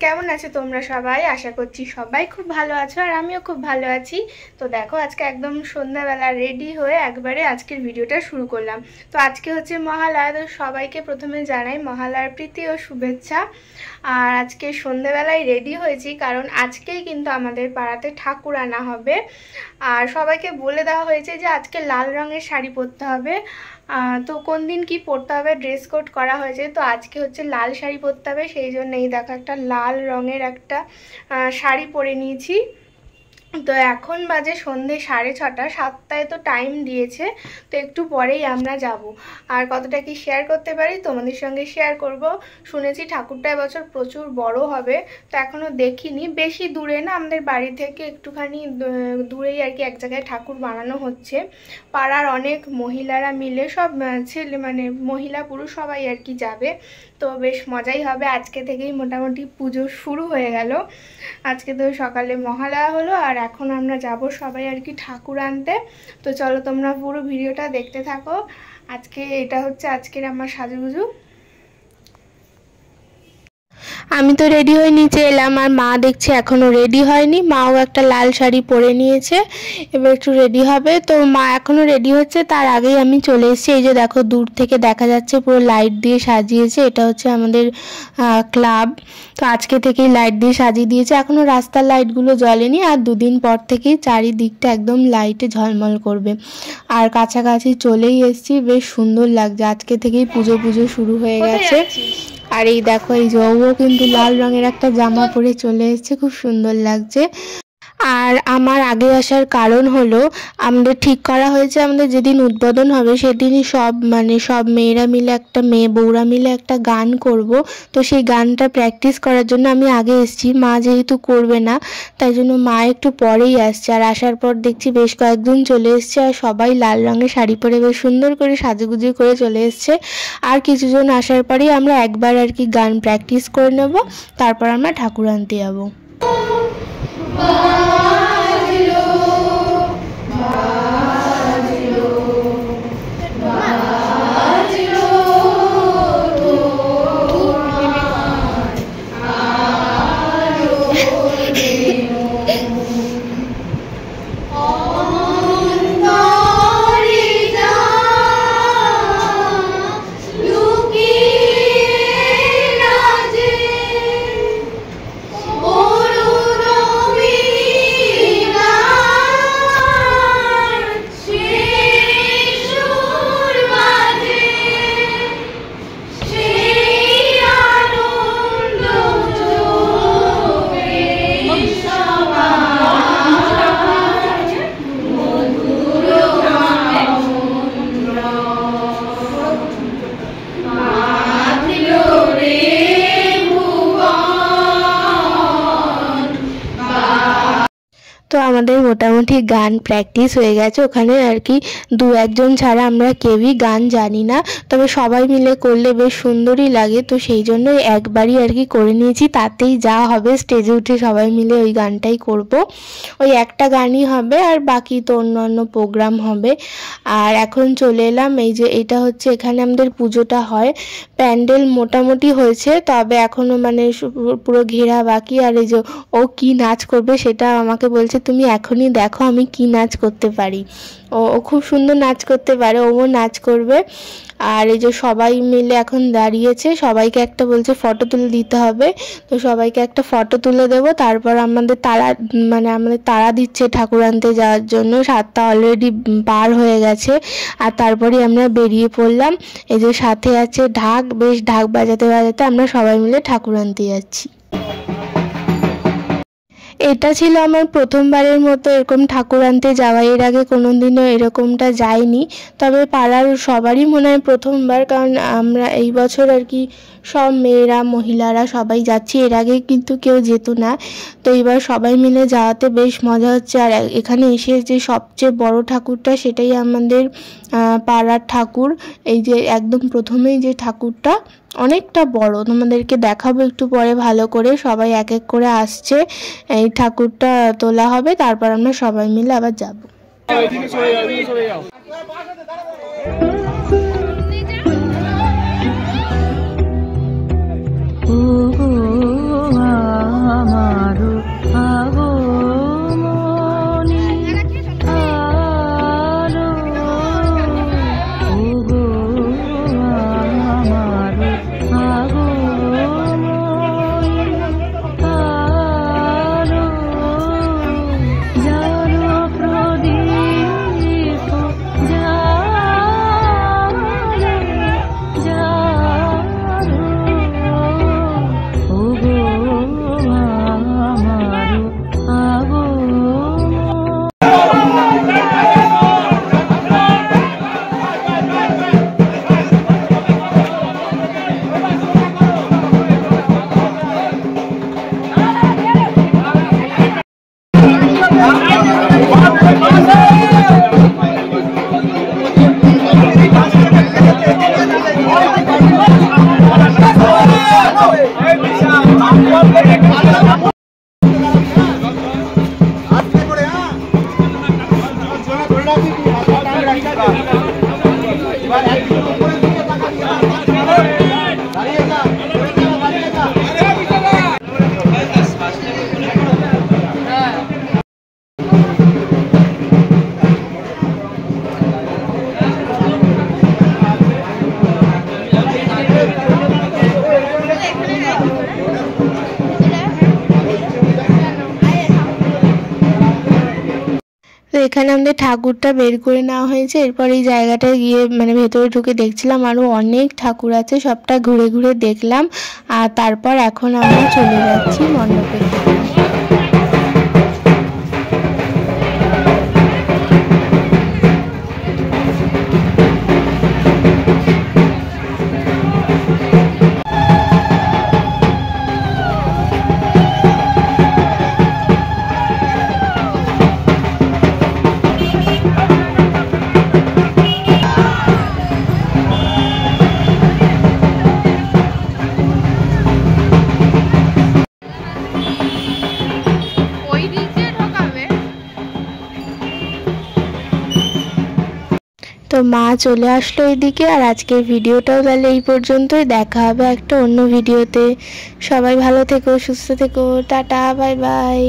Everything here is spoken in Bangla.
কেমন আছো তোমরা সবাই? আশা করছি সবাই খুব ভালো আছো আর আমিও খুব ভালো আছি। তো দেখো আজকে একদম সন্ধ্যাবেলা রেডি হয়ে একবারে আজকের ভিডিওটা শুরু করলাম। তো আজকে হচ্ছে মহালয়া, তো সবাইকে প্রথমে জানাই মহালয়ার প্রীতি ও শুভেচ্ছা। আর আজকে সন্ধ্যাবেলায় রেডি হয়েছি কারণ আজকেই কিন্তু আমাদের পাড়াতে ঠাকুর আনা হবে। আর সবাইকে বলে দেওয়া হয়েছে যে আজকে লাল রঙের শাড়ি পরতে হবে। তো কোন দিন কি পরতে হবে ড্রেস কোড করা হয়েছে, তো আজকে হচ্ছে লাল শাড়ি পরতে হবে, সেই জন্য এই দেখো একটা লাল রঙের একটা শাড়ি পরে নিয়েছি। তো এখন বাজে সন্ধে 6:30, 7টায় তো টাইম দিয়েছে, তো একটু পরেই আমরা যাব। আর কতটা কি শেয়ার করতে পারি তোমাদের সঙ্গে শেয়ার করব। শুনেছি ঠাকুরটা এবছর প্রচুর বড় হবে, তো এখনও দেখিনি। বেশি দূরে না, আমাদের বাড়ি থেকে একটুখানি দূরেই আর কি এক জায়গায় ঠাকুর বানানো হচ্ছে। পাড়ার অনেক মহিলারা মিলে সব ছেলে মানে মহিলা পুরুষ সবাই আর কি যাবে, তো বেশ মজাই হবে। আজকে থেকেই মোটামুটি পুজো শুরু হয়ে গেল। আজকে তো সকালে মহালয়া হলো আর এখন আমরা যাব সবাই আর কি ঠাকুর আনতে। তো চলো তোমরা পুরো ভিডিওটা দেখতে থাকো। আজকে এটা হচ্ছে আজকের আমার সাজুগুজু। আমি তো রেডি হয়ে নিচে এলাম আর মা দেখছি এখনও রেডি হয়নি। মাও একটা লাল শাড়ি পরে নিয়েছে, এবার একটু রেডি হবে। তো মা এখনও রেডি হচ্ছে, তার আগেই আমি চলে এসেছি। এই যে দেখো দূর থেকে দেখা যাচ্ছে পুরো লাইট দিয়ে সাজিয়েছে, এটা হচ্ছে আমাদের ক্লাব। তো আজকে থেকেই লাইট দিয়ে সাজিয়ে দিয়েছে, এখনও রাস্তার লাইটগুলো জ্বলেনি, আর দুদিন পর থেকেই চারিদিকটা একদম লাইটে ঝলমল করবে। আর কাছাকাছি চলেই এসেছি, বেশ সুন্দর লাগছে। আজকে থেকেই পুজো শুরু হয়ে গেছে। আর এই দেখো এই যে ও কিন্তু লাল রঙের একটা জামা পরে চলে এসেছে, খুব সুন্দর লাগছে। আর আমার আগে আসার কারণ হলো আমাদের ঠিক করা হয়েছে আমাদের যেদিন উদ্বোধন হবে সেদিনই সব মেয়েরা মিলে বউরা মিলে একটা গান করব। তো সেই গানটা প্র্যাকটিস করার জন্য আমি আগে এসেছি, মা যেহেতু করবে না তাই জন্য মা একটু পরেই আসছে। আর আসার পর দেখছি বেশ কয়েকজন চলে এসছে আর সবাই লাল রঙের শাড়ি পরে বেশ সুন্দর করে সাজুগুজু করে চলে এসছে। আর কিছুজন আসার পরেই আমরা একবার আর কি গান প্র্যাকটিস করে নেব, তারপর আমরা ঠাকুর আনতে যাবো। তো আমাদের মোটামুটি গান প্র্যাকটিস হয়ে গেছে ওখানে আর কি, দু একজন ছাড়া আমরা কেউই গান জানি না, তবে সবাই মিলে করলে বেশ সুন্দরই লাগে। তো সেই জন্য একবারই আর কি করে নিয়েছি, তাতেই যা হবে। স্টেজে উঠে সবাই মিলে ওই গানটাই করব, ওই একটা গানই হবে, আর বাকি তো অন্য প্রোগ্রাম হবে। আর এখন চলে এলাম, এই যে এটা হচ্ছে এখানে আমাদের পুজোটা হয়। প্যান্ডেল মোটামুটি হয়েছে, তবে এখনও মানে পুরো ঘেরা বাকি। আর এই যে ও কি নাচ করবে সেটা আমাকে বলছে তুমি এখনই দেখো আমি কি নাচ করতে পারি। ও খুব সুন্দর নাচ করতে পারে, ও নাচ করবে। আর এই যে সবাই মিলে এখন দাঁড়িয়েছে, সবাইকে একটা বলছে ফটো তুলে দিতে হবে। তো সবাইকে একটা ফটো তুলে দেব, তারপর আমাদের তাড়া দিচ্ছে ঠাকুর আনতে যাওয়ার জন্য। 7টা অলরেডি পার হয়ে গেছে, আর তারপরে আমরা বেরিয়ে পড়লাম। এই যে সাথে আছে ঢাক, বেশ ঢাক বাজাতে বাজাতে আমরা সবাই মিলে ঠাকুর আনতে যাচ্ছি। এটা ছিল আমার প্রথমবারের মতো এরকম ঠাকুর আনতে যাওয়া, এর আগে কোনোদিনও এরকমটা যাইনি। তবে পাড়ার সবারই মনে হয় প্রথমবার, কারণ আমরা এই বছর আর কি সব মেয়েরা মহিলারা সবাই যাচ্ছি, এর আগে কিন্তু কেউ যেত না। তো এবার সবাই মিলে যাওয়াতে বেশ মজা হচ্ছে। আর এখানে এসে যে সবচেয়ে বড় ঠাকুরটা সেটাই আমাদের পাড়ার ঠাকুর। এই যে একদম প্রথমেই যে ঠাকুরটা অনেকটা বড়, তোমাদেরকে দেখাবো একটু পরে ভালো করে। সবাই এক এক করে আসছে, এই ঠাকুরটা তোলা হবে, তারপর আমরা সবাই মিলে আবার যাব। তো এখানে আমাদের ঠাকুরটা বের করে নেওয়া হয়েছে। এরপর এই জায়গাটায় গিয়ে মানে ভেতরে ঢুকে দেখছিলাম আরও অনেক ঠাকুর আছে, সবটা ঘুরে ঘুরে দেখলাম। আর তারপর এখন আমরা চলে যাচ্ছি মণ্ডপের দিকে। তো মা চলে আসলো এদিকে। আর আজকের ভিডিওটাও তাহলে এই পর্যন্তই, দেখা হবে একটা অন্য ভিডিওতে। সবাই ভালো থেকো, সুস্থ থেকো, টাটা, বাই বাই।